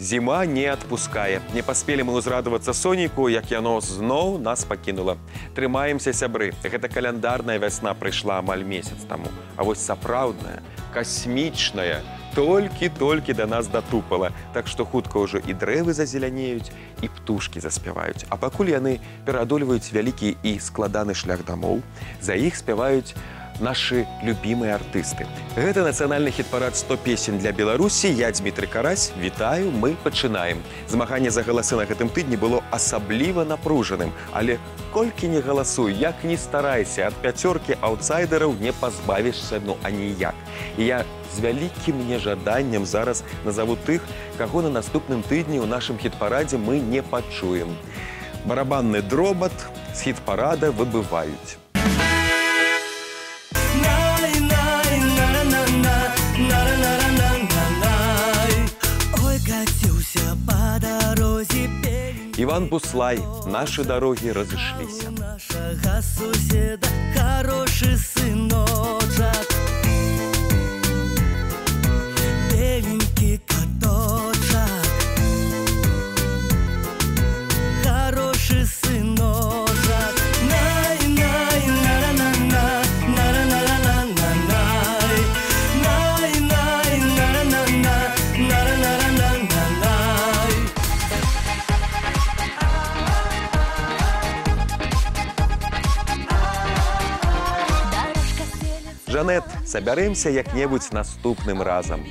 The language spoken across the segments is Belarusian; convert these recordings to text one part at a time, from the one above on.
Зима не отпускае. Не паспелі мы ўзрадавацца сонейку, як яно зноў нас пакінула. Трымаемся, сябры. Гэта каляндарная вясна прыйшла амаль месяц таму. А вось сапраўдная, касмічная, толькі да нас датупала. Так што хутка ўжо і дрэвы зазелянеюць, і птушкі заспяваюць. А пакуль яны пераадольваюць вялікі і складаны шлях дамоў, за іх спяваюць наши любимые артисты. Гэта нацыянальны хіт-парад 100 песень для Беларусі. Я, Дмітрый Карась, вітаю, мы пачынаем. Змаганне за галасы на гэтым тыдні было асабліва напружаным. Але колькі не галасуй, як ні старайся, ад пяцёркі аўтсайдераў не пазбавішся, ну, аніяк. І я з вялікім нежаданнем зараз назову тых, каго на наступным тыдні ў нашым хіт-парадзе мы не пачуем. Барабанны дробат з хіт-парада выбываюць. Иван Буслай, наши дороги разошлись. Нашего соседа хороший сыночек, беленький каточек, хороший сыночек. Жанет, соберемся як-небудзь наступным разом.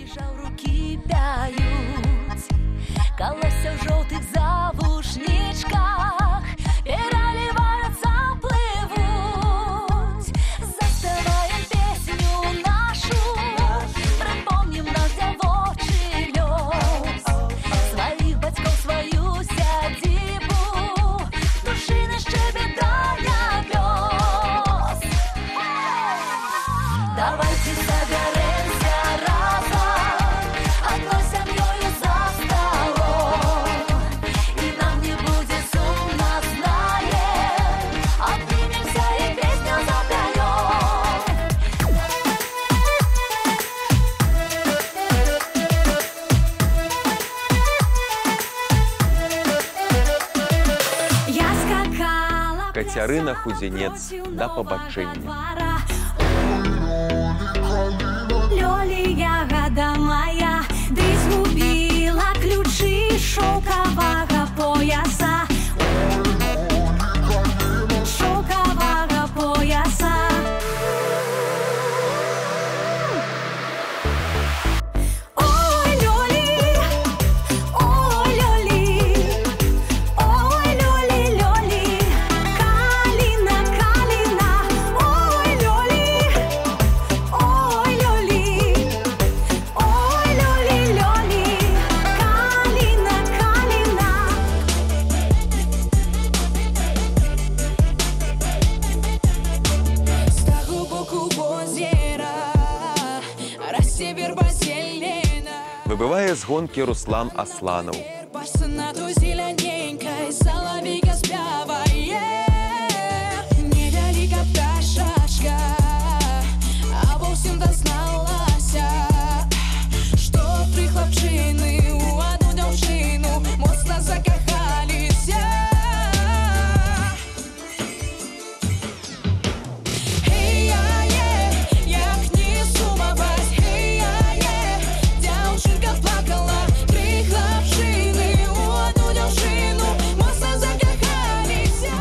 Колося в желтых завушничках переливаются, плывут. Заспеваем песню нашу, припомним наш девочий лёс. Своих батьков, свою сядибу, душины щебетания грёз. Давайте соберемся разом, одной семьёю за столом. И нам не будет сумно, знаем, обнимемся и песню запоем. Я скакала. Кацярына Худзінец, да побачення. Лёли, ягода моя, ты сгубила ключи шелкового пояса. Шелкового пояса. Ой, Лёли, ой, Лёли, ой, Лёли, Лёли, калина, калина, ой, Лёли, ой, Лёли, ой, Лёли, Лёли, калина, калина. С того боку озера расце верба зелена. Выбывае з гонкі Руслан Асланаў. Пасся на той зелененькой, соловейка спявае. Невяліка пташачка, а ва ўсім дазналася, што тры хлапчыны ў адну дзяўчыну моцна закахаліся. Хей-я-е, як не сумаваць, хей-я-е, дзяўчынка плакала, тры хлапчыны ў адну дзяўчыну моцна закахаліся.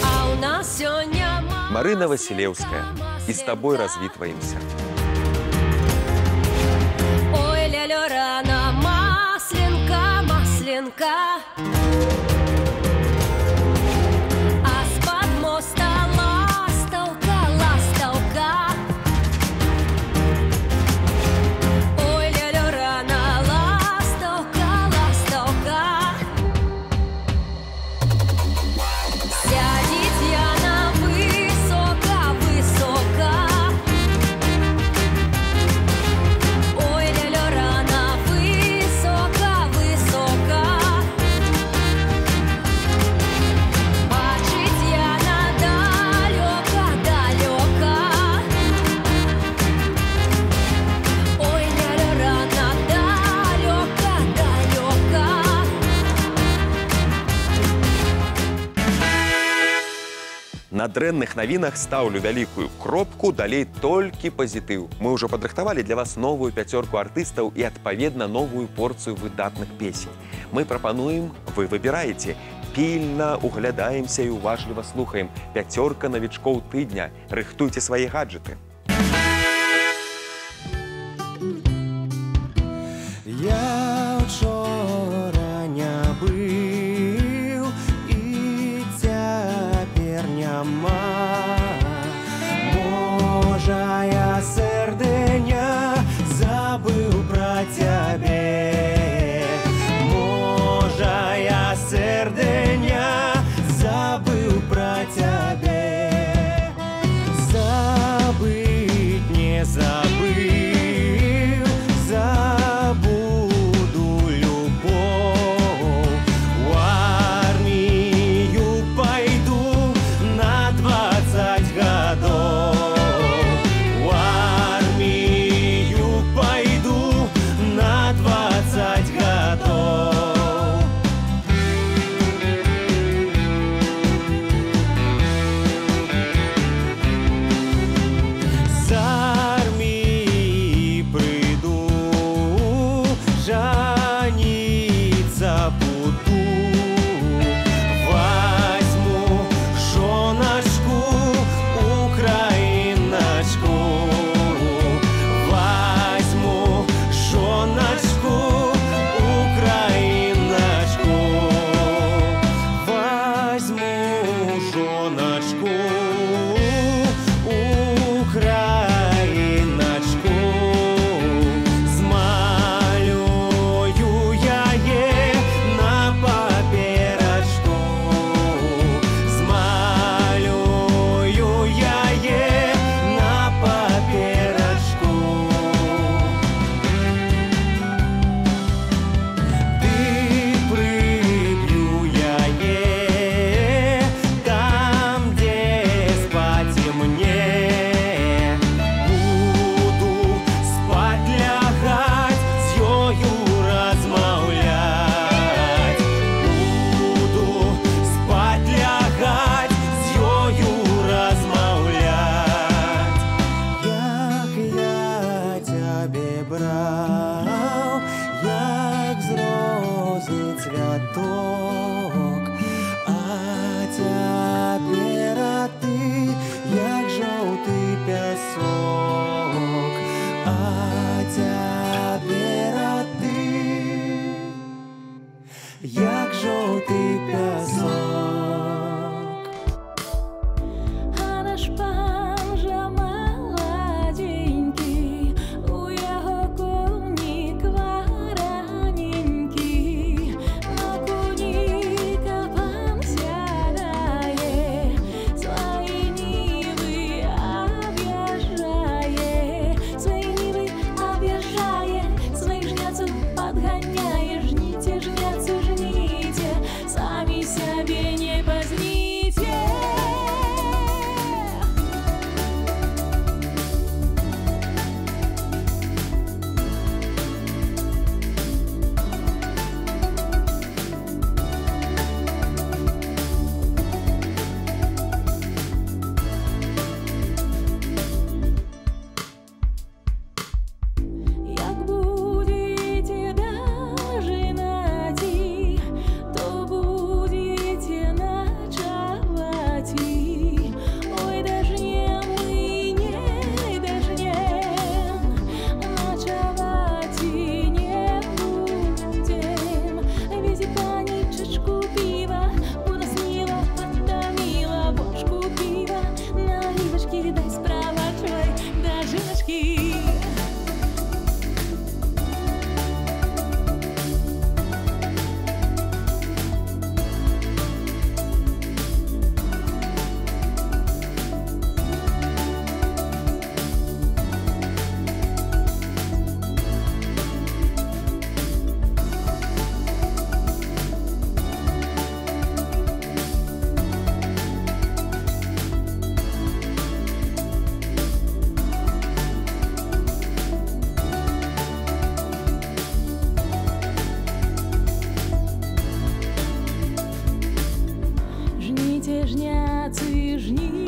А у нас сёння Марына Васілеўская. І з табой развітваемся. ой, ля-ля, рано, масленка, масленка. А з-пад моста ластаўка, ластаўка. Ой, ля-ля, рано, ластаўка, ластаўка. Сядзіць яна высока, высока. Ой, ля-ля, рано, высока, высока. На дрэнных навінах стаўлю вялікую кропку, далей толькі пазітыў. Мы ўжо падрыхтавалі для вас новую 5 артыстаў і, адпаведна, новую порцыю выдатных песень. Мы прапануем, вы выбіраеце. Пільна углядаемся і уважліва слухаем. 5 навічкоў тыдня. Рыхтуйце свае гаджеты. Я вчора не быў і цяпер няма. Можа, я сэрдэня забыў пра цябе. Можа, я сэрдэня забыў пра цябе. Забыць не забыў. Як жовтий пясок. А наш пан жа маладзенькі, у яго конік вараненькі. На коніка пан сядае, свае нівы аб'язджае, свае нівы аб'язджае, сваіх жняцаў падганяе. Жніце, жняцы, жніце, самі сябе не пазніце. Як будете дожинаті, то будете ночаваті. Ой, дожнем мы не дожнем, ночаваті не будем. Вези панічечку пива, понаснила, подтомила бочку пива. Наливочки дай справа твой, дожиночки. Жніце, жняцы, жніце.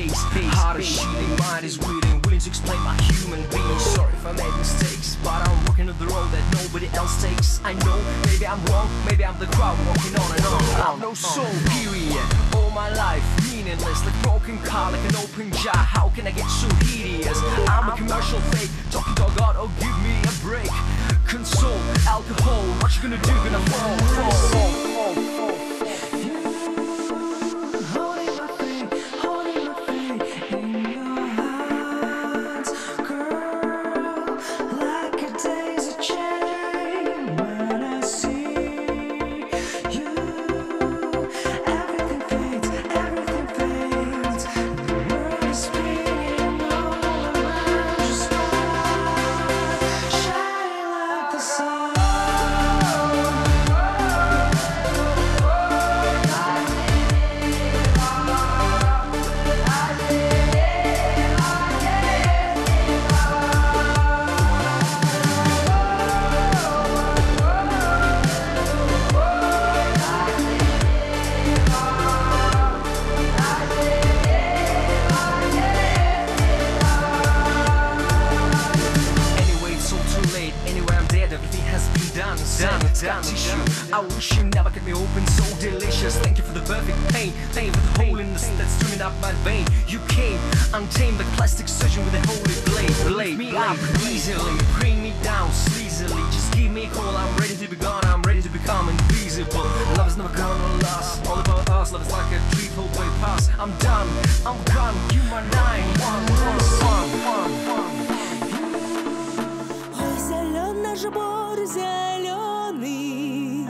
haze. Heart is shooting, mind is bleeding, willing to explain my human being. Sorry if I made mistakes, but I'm walking on the road that nobody else takes. I know, maybe I'm wrong, maybe I'm the crowd walking on and on. I'm no soul, period. All my life meaningless, like broken car, like an open jar. How can I get so hideous? I'm a commercial fake, talking to God, oh give me a break. Console, alcohol, what you gonna do? Gonna fall. I wish you never cut me open, so delicious. Thank you for the perfect pain, thank you for the holiness that's streaming up my vein. You came, untamed like plastic surgeon with a holy blade. Lift me up easily, bring me down sleazily. Just give me a call, I'm ready to be gone, I'm ready to become invisible. Love is never gonna last, all about us, love is like a triple-way pass. I'm done, I'm gone, you my 911. Ой, зелен наш бор зеленый,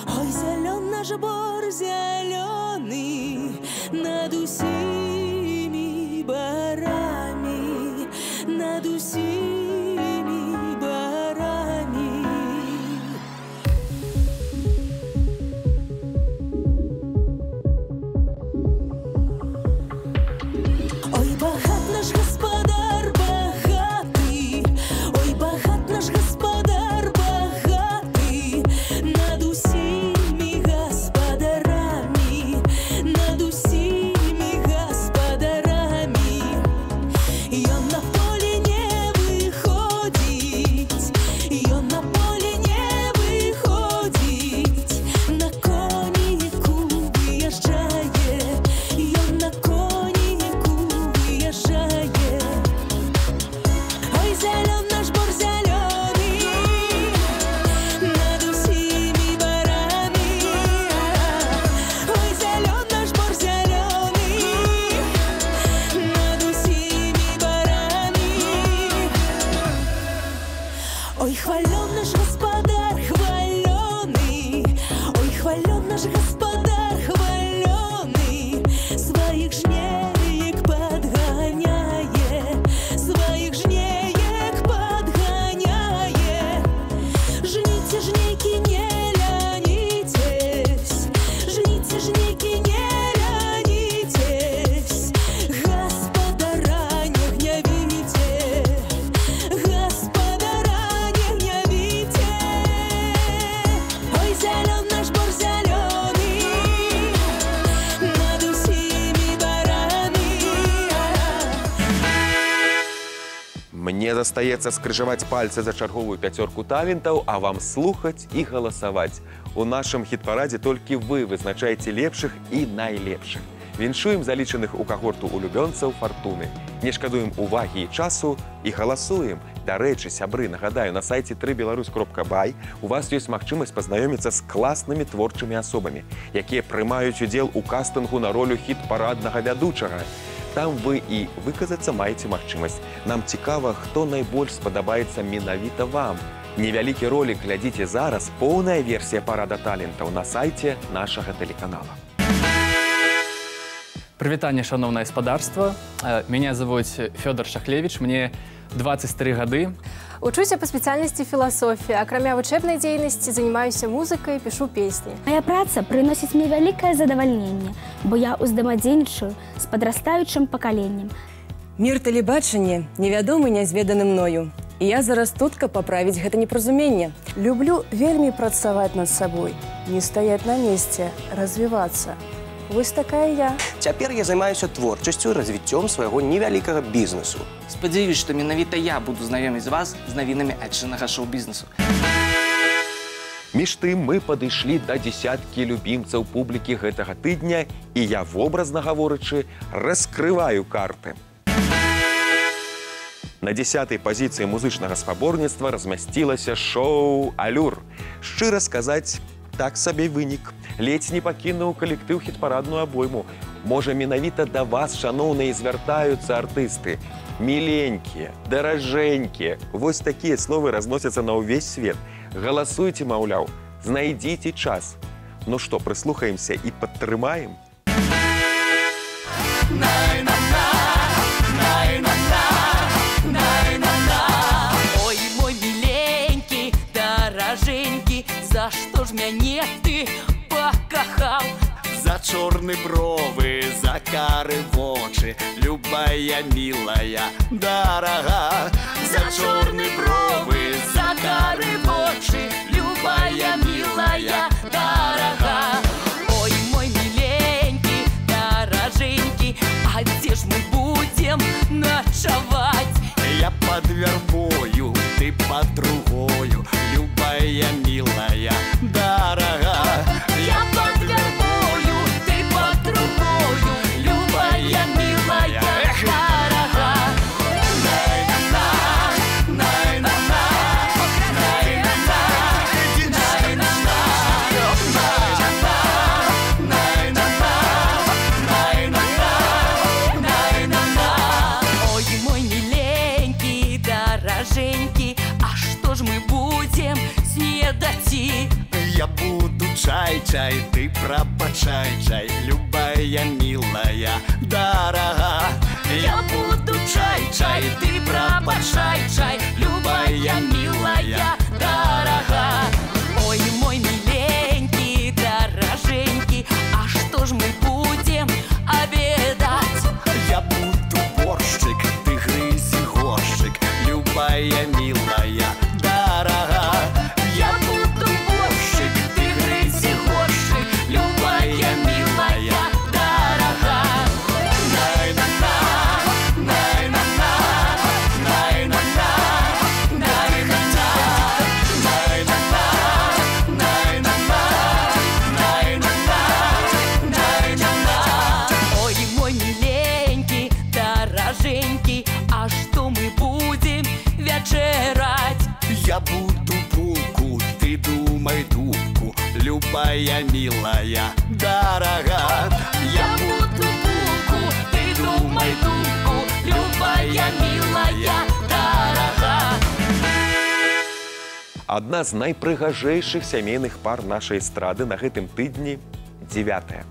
ой, зелен наш бор зеленый, над усими барами, над усими барами. Ой, богат наш господар, богатый, ой, богат наш господар, богатый, над усими господарами, над усими господарами. И он на поле не выходит, и он на поле не выходит, на конику выезжает, и он на конику выезжает. Ой, зелен наш бор зеленый, над усими барами. Ой, зелен наш бор зеленый, над усими барами. Ой, хвален наш господар, хваленый, ой, хвален наш господар, хваленый, своих жнеек подгоняет, своих жнеек подгоняет. Жните, жнейки, не ленитесь, жните, жнейки, не ленитесь, господара не гневите, господара не гневите. Ой, зелен наш бор зеленый, над усими барами. Мне застаецца скрыжаваць пальцы за чарговую пяцёрку талентаў, а вам слухаць і галасаваць. У нашым хіт-парадзе толькі вы вызначаеце лепшых і найлепшых. Віншуем залічаных у кагорту улюбёнцаў фартуны. Не шкадуем увагі і часу і галасуем. Дарэчы, сябры, нагадаю, на сайце 3belarus.by у вас ёсць магчымасць пазнаёміцца з класнымі творчымі асобамі, якія прымаюць удзел у кастынгу на ролю хіт-параднага вядучага. Там вы і выказацца маеце магчымасць. Нам цікава, хто найбольш спадабаецца менавіта вам. Невялікі ролік глядзіце зараз, поўная версія парада талентаў на сайце нашага тэлеканала. Прывітанне, шановнае спадарства. Меня зовут Фёдор Шахлевич, мне 23 гады. Учуся по специальности философия. Акрамя вучебной деятельности занимаюсь музыкой, пишу песни. Моя праца приносит мне великое задовольнение, бо я уздамадзейнічаю з падрастаючым пакаленнем. Мір тэлебачання невядомы нязведаны мною. І я зараз тут, каб паправіць гэта непразуменне. Люблю вельмі працаваць над сабой, не стаяць на месцы, развівацца. Вось такая я. Цяпер я займаюся творчасцю і развіццём свайго невялікага бізнесу. Спадзяюсь, што менавіта я буду знаёміць вас з навінамі айчыннага шоу-бізнесу. Між тым мы падышлі да дзесяткі любімцаў публікі гэтага тыдня, і я, вобразна гаворачы, раскрываю карты. На 10-й пазіцыі музычнага спаборніцтва размясцілася шоу «Алюр». Шчыра сказаць, так сабе вынік. Ледзь не пакінуў калектыў хіт-парадную абойму. Можа, менавіта да вас, шаноўныя, звяртаюцца артысты. Міленькія, даражэнькія. Вось такія словы разносяцца на ўвесь свет. Галасуйце, маўляў, знайдзіце час. Ну што, прыслухаемся і падтрымаем? Ой, мой миленький, дороженький, за что ж мяне ты покахал? За чорны бровы, за кары вочы, любая милая, дорога. За чорны бровы, за кары вочы, любая милая, дорога. Ой, мой миленький, дороженький, а где ж мы будем ночевать? Я под вербою, ты под другою, любая милая, дорога. Я под вербою, ты под другою, любая милая, дорога. Ой, мой миленький, дороженький, а что ж мы будем снедать? Я буду чай-чай, ты пропачай-чай, любая милая, дорога. Я буду чай-чай, ты пропачай-чай, любая милая, дорога. Ой, мой миленький, дороженький, а что ж мы будем обедать? Я буду борщик, ты грызи горщик, любая милая, дорога. Я буду борщик, ты грызи горщик, любая милая, дорога. Ой, мой миленький, дороженький, а что мы будем вечерать? Я буду булку, ты думай дубку, любая милая, дорога. Я буду булку, ты думай дубку, любая милая, дорога. Адна з найпрыгажэйшых сямейных пар нашай эстрады на гэтым тыдні – 9-я.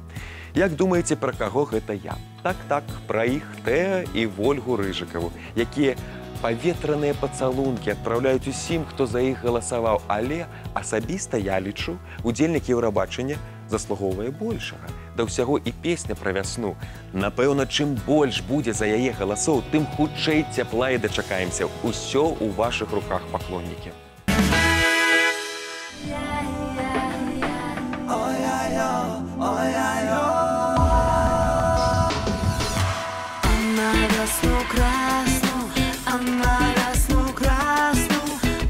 Як думаеце, пра каго гэта я? Так, пра іх Тэа і Вольгу Рыжыкаву, якія паветраныя пацалункі адпраўляюць усім, хто за іх галасаваў. Але асабіста я лічу, удзельнік Еўрабачання заслугоўвае большага. Да ўсяго і песня пра вясну. Напэўна, чым больш будзе за яе галасоў, тым хутчэй цяпла і дачакаемся. Усё ў вашых руках, паклоннікі.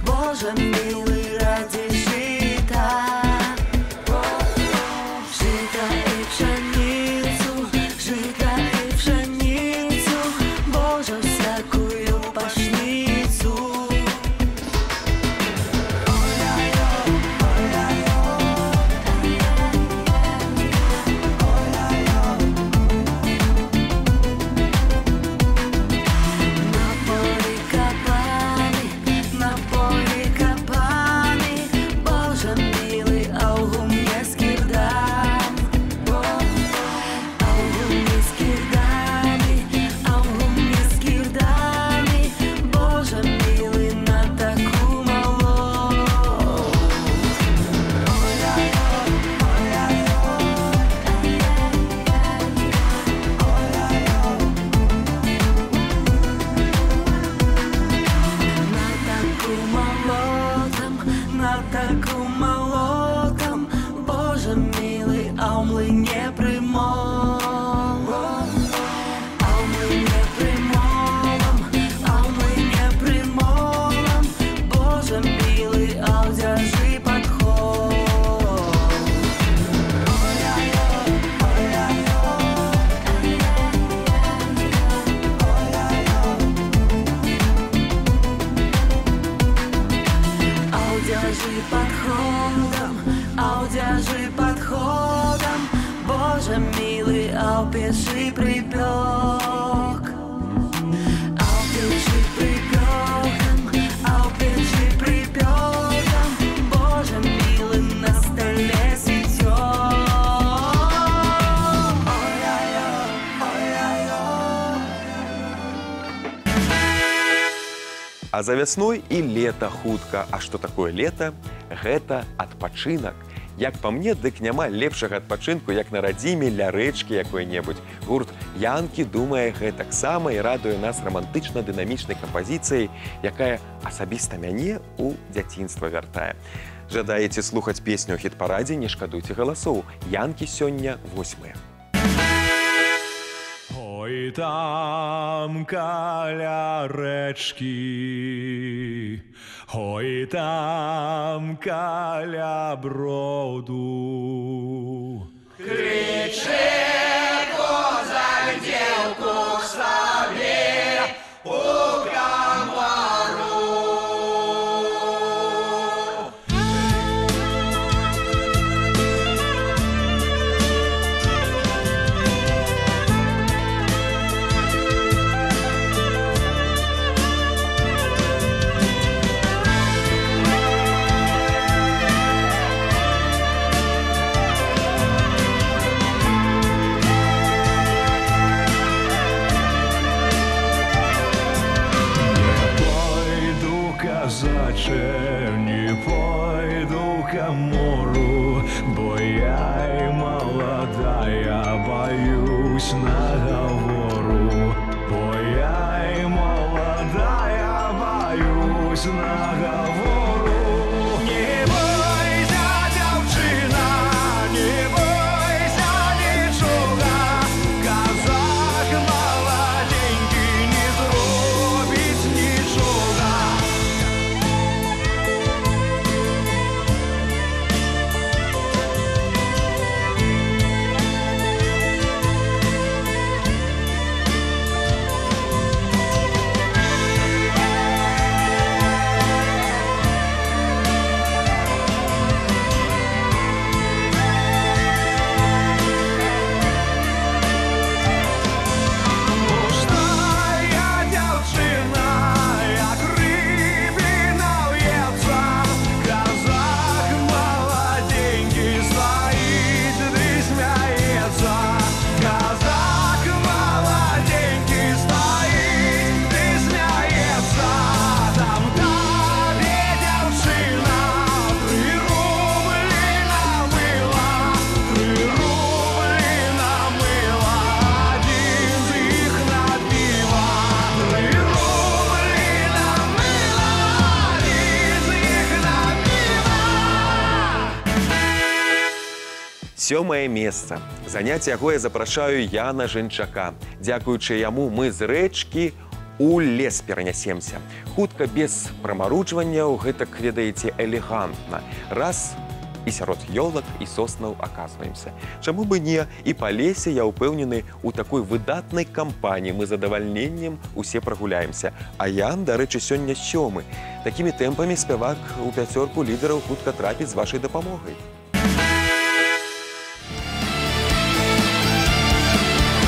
Боже милый, ради жита, жита и пшеницу, Боже, всякую пашницу. На поле печи припек, а в печи припеком, а в печи припеком, Боже милый, на столе светёк. А за вясной і лета хутка. А што такое лета? Гэта адпачынак. Як па мне, дык няма лепшага адпачынку, як на радзіме ля рэчкі якой-небудзь. Гурт Янкі думае гэтаксама і радуе нас рамантычна-дынамічнай кампазіцыяй, якая асабіста мяне ў дзяцінства вяртае. Жадаеце слухаць песню ў хіт-парадзе, не шкадуйце галасоў. Янкі сёння 8. Ой, там каля рэчкі, ой, там каля броду. Кричи, козак, девку к себе у комару. Не пойду к морю, бо я и молодая, боюсь наговору. Бо я и молодая, боюсь наговору. Не бойся, девчина, не бойся ничего. Казак молоденький не зробить ничего. Сёмае месца. Заняць яго я запрашаю Яна Жэнчака. Дзякуючы яму мы з рэчкі у лес перанясемся. Хутка без прамаручванняў, гэтак, ведаеце, элегантна. Раз і сярод ёлак і соснаў аказваемся. Чаму бы не? І па лесе, я ўпэўнены, у такой выдатнай кампаніі мы задавальненнем усе прагуляемся. А Ян, дарэчы, сёння 7. Такімі тэмпамі спявак у 5 лідараў хутка трапіць з вашай дапамогай. Now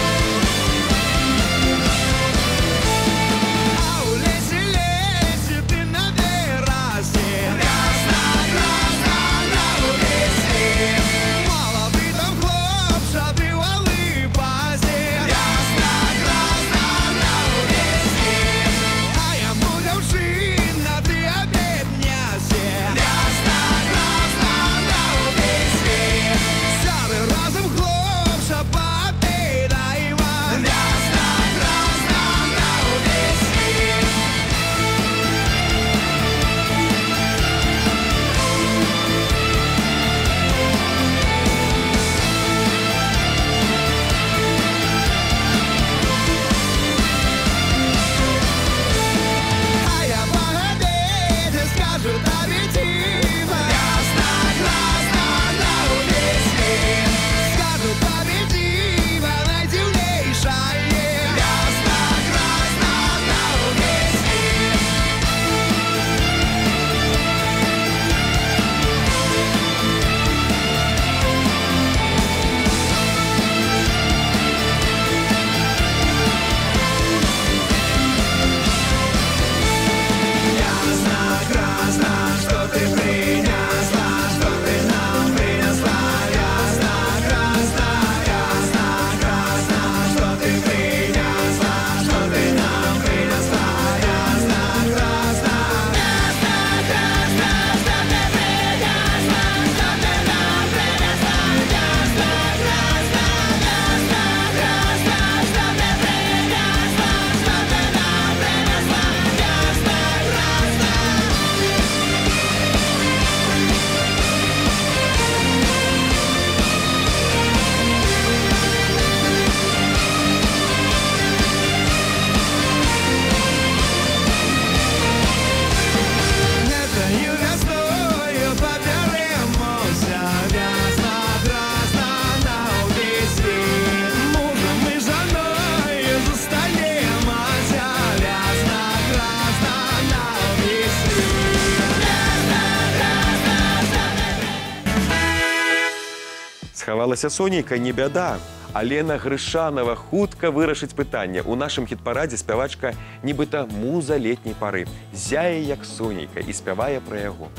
Схавалася Сонейка, не бяда. Алена Грышанова хутка вырашыць пытанне. У нашым хіт-парадзе спявачка нібыта муза летняй пары. Зяе як Сонейка і спявае пра яго.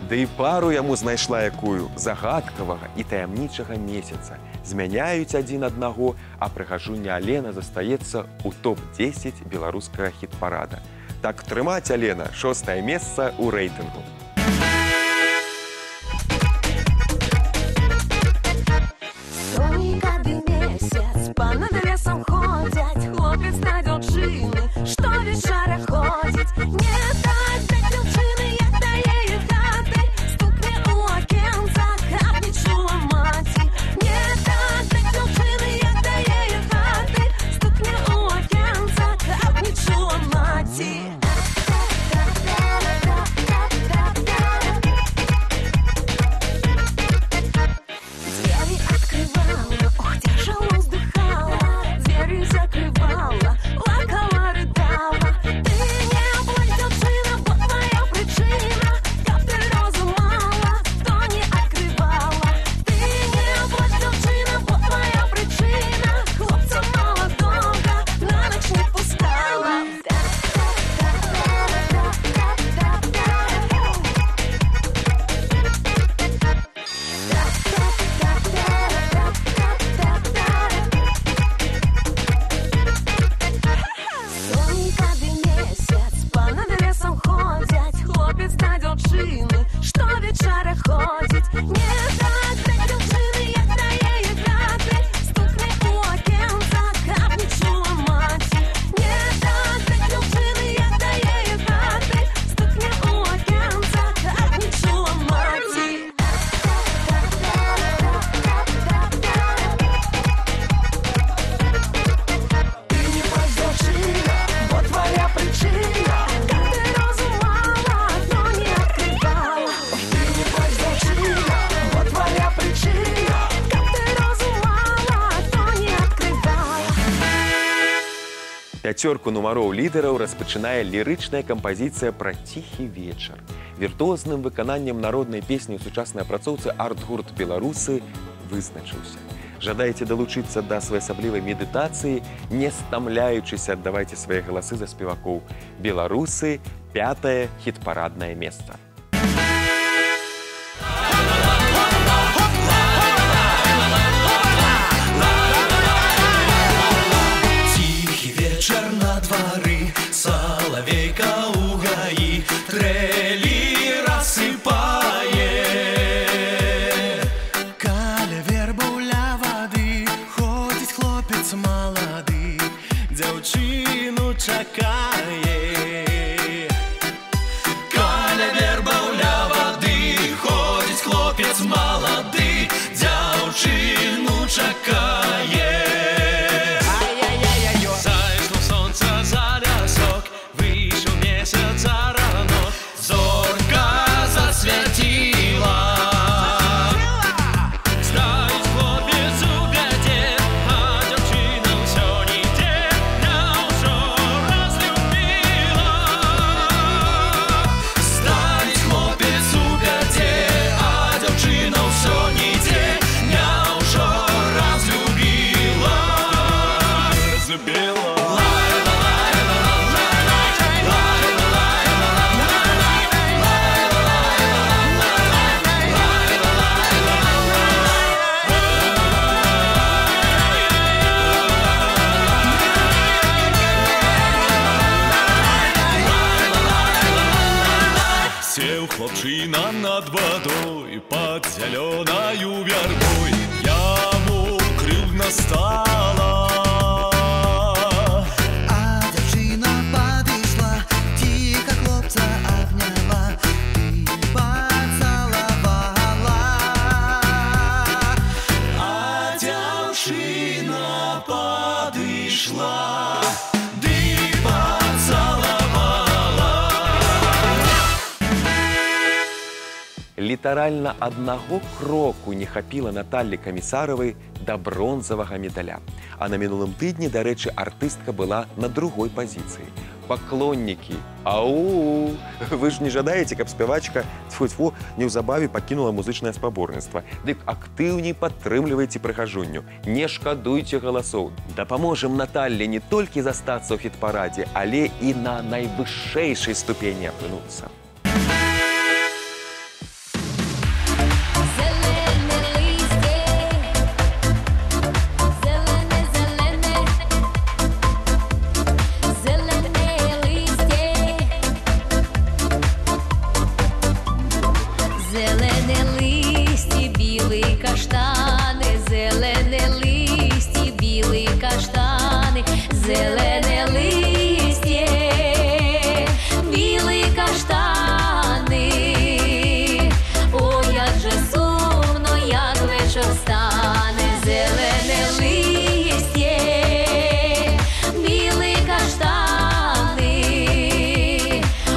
Да і пару яму знайшла якую загадкавага і таямнічага месяца. Змяняюць адзін аднаго, а прыгажуня Алена застаецца ў топ-10 беларускага хіт-парада. Так трымаць, Алена, 6-е месца ў рэйтынгу. Пяцёрку нумароў лідараў распачынае лірычная кампазіцыя пра ціхі вечар. Віртуозным выкананнем народнай песні ў сучаснай апрацоўцы арт-гурт «Беларусы» вызначыўся. Жадаеце далучыцца да своеасаблівай медытацыі, не стамляючыся, аддавайце свае галасы за спевакоў. «Беларусы» – 5-е хіт-параднае месца. Вечер на дворы, соловейка у гаи, трели рассыпает. Каля верба ля воды, ходит хлопец молоды, дзяўчыну чакае. Каля верба ля воды, ходит хлопец молоды, дзяўчыну чакае. Хлопчина над водой, под зеленою вербой, яму крыльно стала. А девчина подошла, тихо хлопца обняла и поцеловала. А девчина подошла, да и поцеловала. Літаральна аднаго кроку не хапіла Наталлі Камісаравай да бронзавага медаля. А на мінулым тыдні, дарэчы, артыстка была на другой пазіцыі. паклоннікі. Ау! Вы ж не жадаеце, каб спявачка тьфу-тьфу неўзабаве пакінула музычнае спаборніцтва. Дык актыўней падтрымлівайце прыгажунню. Не шкадуйце галасоў. Дапаможам Наталле не толькі застацца ў хіт-парадзе, але і на найвышэйшай ступені апынуцца. Зелене листя, білі каштани, зелене листя, білі каштани, зелене листя, білі каштани. О, як же сумно, як вечір стане, зелене листя, білі каштани.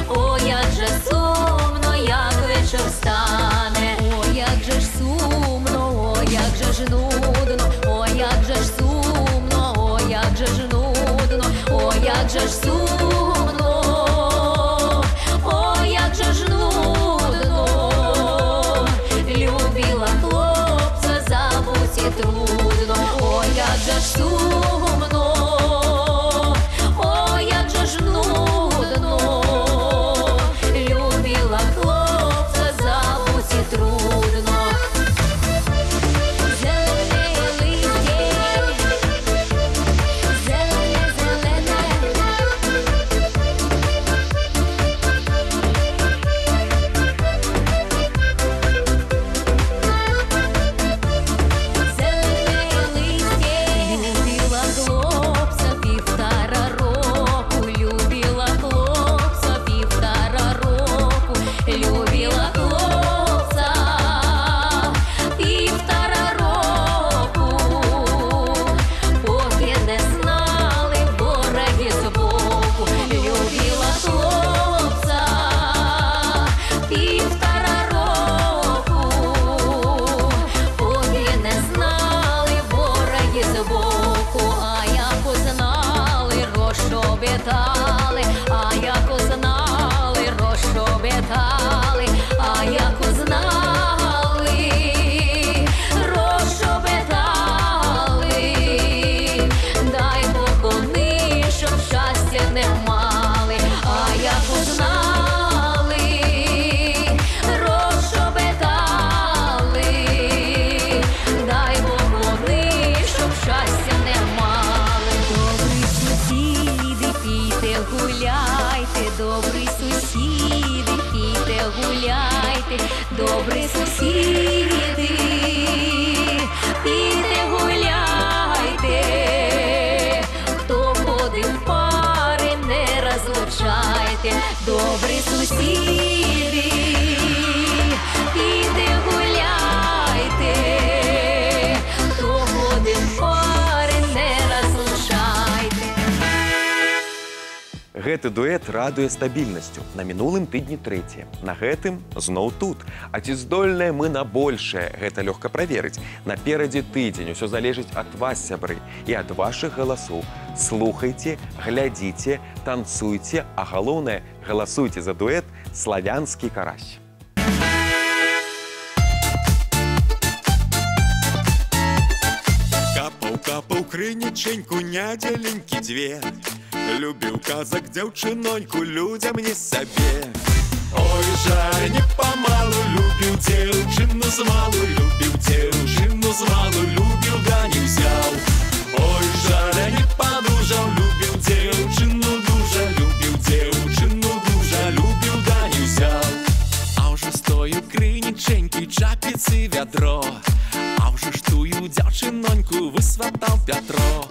О, як же сумно, як вечір стане. О, як же ж сумно, о, як же ж нудно, о, як же ж сумно, о, як же ж нудно, о, як же ж сумно, о, як же ж нудно. Любила хлопця, забудь і трудно, о, як же ж сумно, о, як же ж нудно. Любила хлопця, забудь і трудно. Зелене листя, зелене, зелене. Зелене листя, любила хлопця півтора року, любила хлопця півтора року, любила хлопця півтора року, поки не знали вороги збоку. Любила хлопця півтора року, поки не знали вороги збоку. А як узнали, розшобітали, а як узнали, розшобітали, а як узнали, розшобітали. Дай Бог вони, щоб щастя не мали, а як узнали, розшобітали. Дай Бог вони, щоб щастя не мали. Добрі сусіди, пійте, гуляйте, добрі сусіди, пійте, гуляйте, добрі сусіди, пійте, гуляйте. Хто ходив пари, не розлучайте, добрі сусіди, пійте, гуляйте. Хто ходив пари, не розлучайте. Гэты дуэт радуе стабільнасцю. На мінулым тыдні трэцяе. На гэтым зноў тут. А ці здольныя мы на большае? Гэта лёгка праверыць. Наперадзе тыдзень. Усё залежыць ад вас, сябры, і ад вашых галасоў. Слухайце, глядзіце, танцуйце, а галоўнае, галасуйце за дуэт «Славянскі карась». Капаў крынічэньку нядзеленькі дзве, любіў казак дзяўчыноньку, людзям не сабе. Ой, жаль, не памалу, любіў дзяўчыну змалу, любіў дзяўчыну змалу, любіў, да не ўзяў. Ой, жаль, не падужаў, любіў дзяўчыну дужа, любіў дзяўчыну дужа, любіў, да не ўзяў. А ўжо стою крынічэнькі, чапіцы вядро, а ўжо ж тую дзяўчыноньку высватаў Пятро.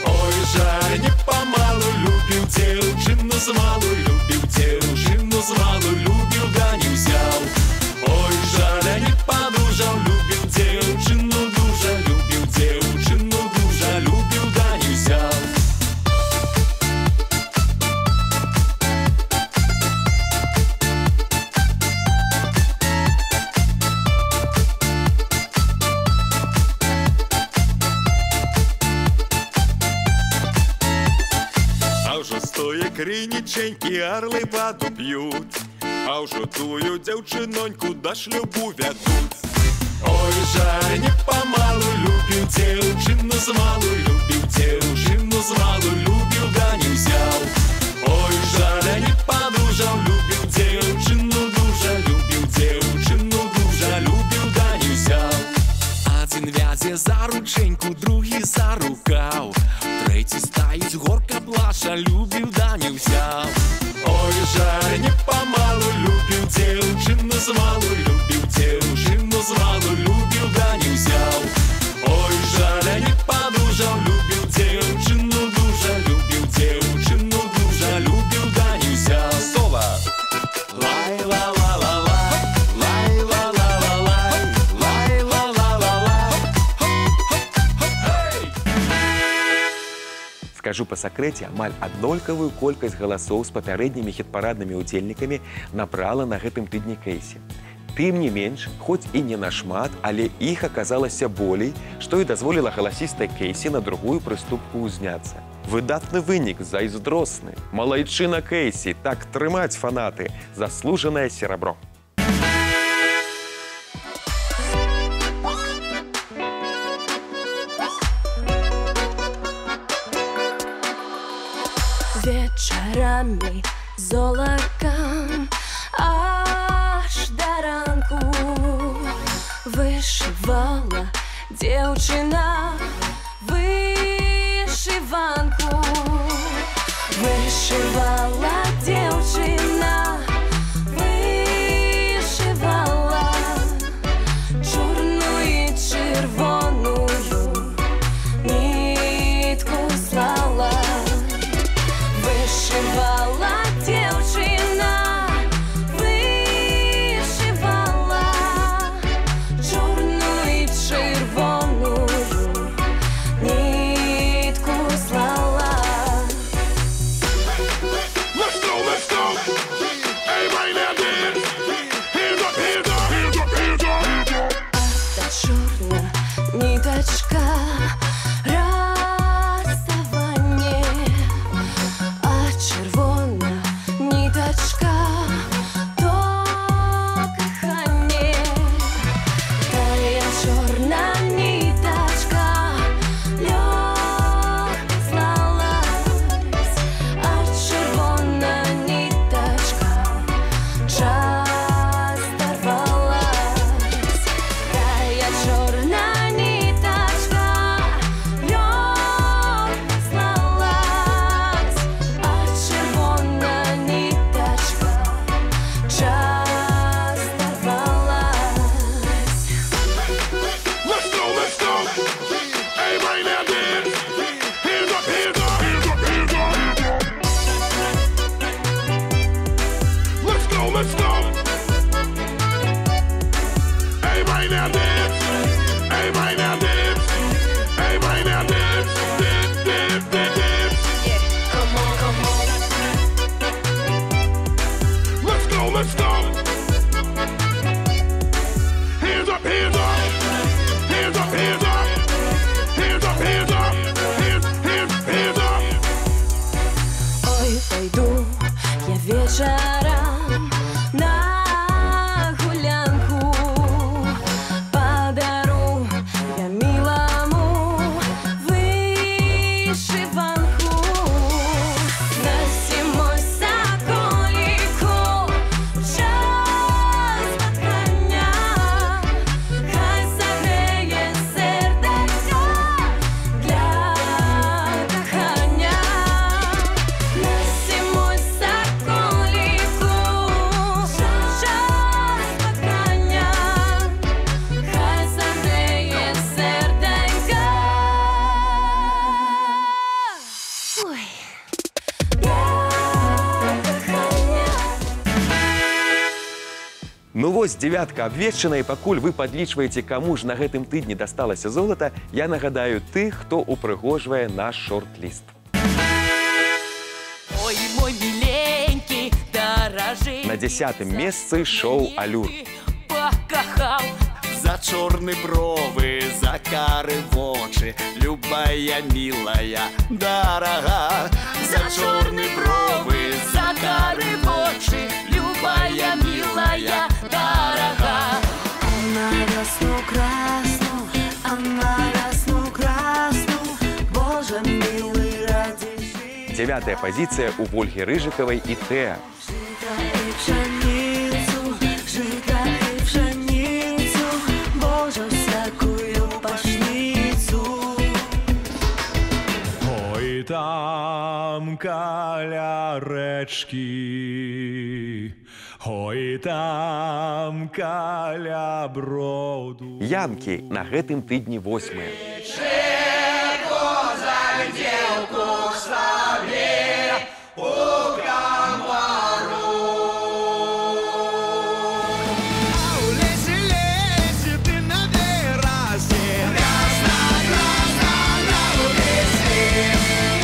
Ой, жаль, не памалу, любіў дзяўчыну змалу, любіў дзяўчыну змалу, любіў, да не ўзяў. Ой, жаль, не падужаў, любіў дзяўчыну дужа, любіў дзяўчыну дужа, любіў, да не ўзяў. ўжо з тое крынічэнькі арлы ваду п'ють, а ўжо тую дзяўчыноньку да шлюбу вядуць. Ой, жаль, не памалу любіў дзяўчыну змалу, любіў дзяўчыну змалу, любіў, да не ўзяў. Ой, жаль, не падужаў, любіў дзяўчыну дужа, любіў дзяўчыну дужа, любіў, да не ўзяў. Адзін вязе за ручэньку, другі за рукаў, трэці стаіць горка плача, любіў, да не ўзяў. Ой, жаль, не памалу любіў дзяўчыну змалу, любіў дзяўчыну змалу, любіў, да не ўзяў. Ой, жаль, не падужаў, любіў дзяўчыну дужа, любіў дзяўчыну дужа, любіў, да не ўзяў. Сова! Лай-ла-ла-ла-лай, лай-ла-ла-ла-лай, лай-ла-ла-ла-лай. Скажу па сакрэце, амаль аднолькавую колькасць галасоў з папярэднімі хіт-параднымі ўдзельнікамі набрала на гэтым тыдні Кейсі. Тым не менш, хоць і не нашмат, але іх аказалася болей, што і дазволіла галасістай Кейсі на другую прыступку ўзняцца. Выдатны вынік, зайздросны. Малайчына Кейсі, так трымаць фанаты, заслужанае серабро. Вечорами золоком аж до ранку вышивала девчина вышиванку, вышивала девчина, вышивала чорную и червоную нитку слала. Вышивала девчина, вышивала чорную и червоную нитку слала. Let's go, let's go. Everybody now dance. Hands up, hands up, hands up, hands up, hands up. Та чорна ниточка расставание, а червона ниточка то кохание. Тая чорна ниточка легко слалась, а червона ниточка часто рвалась. Тая чорна ниточка легко слалась, а червона ниточка часто рвалась. Let's go, let's go. Everybody now dance. Hands up, hands up, hands up, hands up, hands up. Let's go, let's go. Everybody now dance. Everybody now dance. Everybody now dance. Dance, dance, dance, dance. Come on, come on. Let's go, let's go. Hands up, hands up. Hands up, hands up. Hands up, hands up. Hands, hands, hands up. Ой, пойду я вечером на гулянку, подару я милому вышиванку. Носимой соколику час кохання, хай согреє сердечко для кохання. Носимой соколику час кохання, хай согреє серденько. Ой, Ну вось, дзевятка абвешчана, і пакуль вы падлічваеце, каму ж на гэтым тыдні дасталася золата, я нагадаю тых, хто упрыгожвае наш шорт-ліст. Ой, мой миленький, дорожи. На 10-м месцы шоу «Алюр». Покахал, за за чорны бровы, за кары вочы, любая милая, дорога. За чорны бровы, за кары вочы, любая милая, дорога. На весну красну, а на весну красну, Боже милый, ради життя. 9-я позиция у Ольги Рыжиковой и Теа. Жито и пшеницу, жито и пшеницу, Боже, всякую пашницу. Ой, там каля речки, ой, там каля броду. Янкі на гэтым тыдні 8-е. Козак девку к славе, у комару. А у лесе, лесе, ты на верасе, красна, красна, на лесе.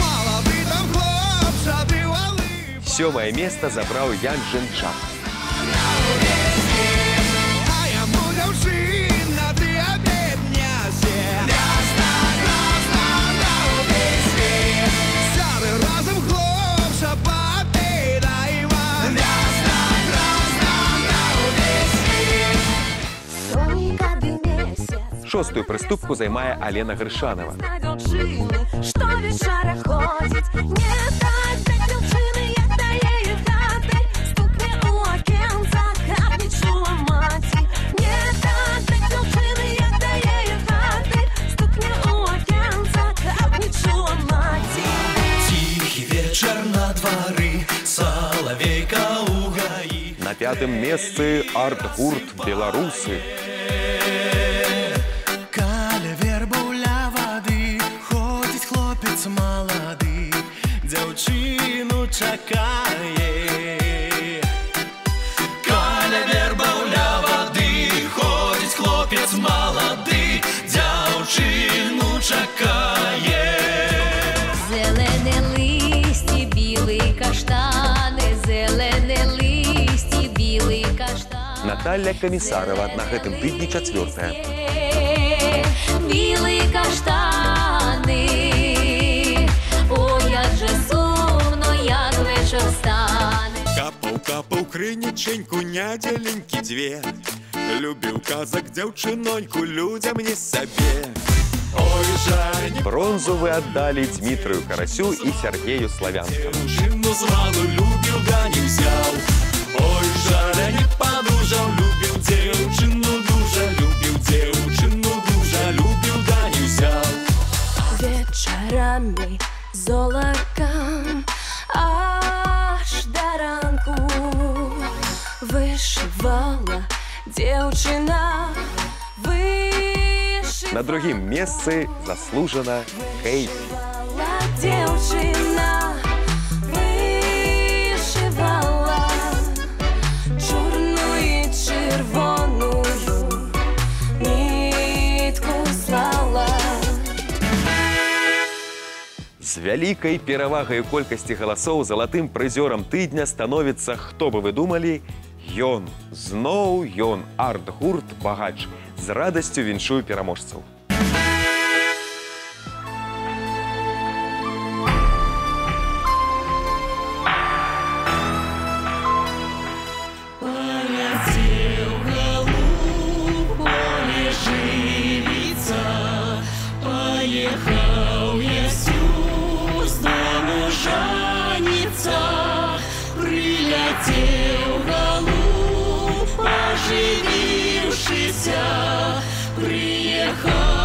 Молоды там хлопча, ты валы. 7-е место забраў Ян Жэнчак. А я буду жина, ты обеднясе. Красна, красна, на лесе. Сяды разом хлопча, пообедаємо. Красна, красна, на лесе. Сонька ды месяц, 6-ю прыступку займае Алена Грышанова. на дзяўчыны, што вечара ходзіць. Не так дзяўчыны, як тае хаты, стукне у акенца, каб не чула маці. Не так дзяўчыны, як тае хаты, стукне у акенца, каб не чула маці. Тихий вечер на дворы, соловейка у гаи. На 5-м месцы арт-гурт «Беларусы». Каля вербуля воды, ходить хлопец молодый, дзяўчыну чакае. Каля вербуля воды, ходить хлопец молодый, дзяўчыну чакае. Зелене листі, білі каштани, зелене листі, білі каштани. Наталья Комиссарова на гэтым тыдні 4-я. Білі каштани, о, як же сумно, як вечір стане. Капаў, капаў крыніченьку, нядзеленькі дзве. Любіў казак дзяўчыноньку, людзям не сабе. Ой, жаль, Бронзу вы отдали Дмитрию Карасю и Сергею Славянскому. Жину звану, любил, да не взял. Ой, жаль, не подужал, любил дзяўчыну дужа, любил дзяўчыну дужа, любил, да не взял. Вечорами золоком аж до ранку вышивала девчина, вышивала На другім месцы заслужана Хейт. девчина, вышивала чорную и червоную нитку слала. З вялікай перавагай у колькасці галасоў залатым прызёрам тыдня становіцца, хто бы вы думалі, ён. Зноў ён, арт-гурт «Багач». З радасцю віншую пераможцаў. Полетел голубь, поле живица, поехал Ясю с дому жаниться. Прилетел голубь, оживившийся, приехал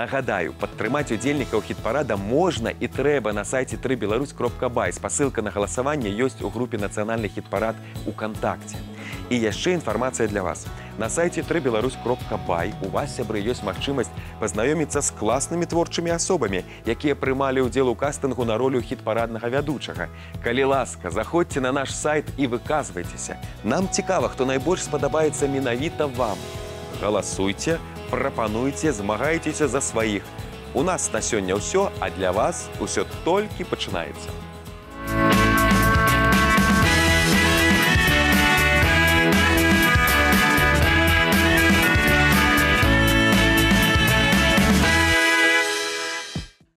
Нагадаю, падтрымаць удзельнікаў хіт-парада можна і трэба на сайце 3belarus.by. Спасылка на галасаванне ёсць у групе «Нацыянальны хіт-парад» УКонтакце. І яшчэ інфармацыя для вас. На сайце 3belarus.by у вас, сябры, ёсць магчымасць пазнаёміцца з класнымі творчымі асобамі, якія прымалі ўдзел у кастынгу на ролю хіт-параднага вядучага. Калі ласка, заходзьце на наш сайт і выказвайцеся. Нам цікава, хто найбольш спадабаецца менавіта вам. Галасуйце, прапануйце, змагайцеся за сваіх. У нас на сёння ўсё, а для вас усё толькі пачынаецца.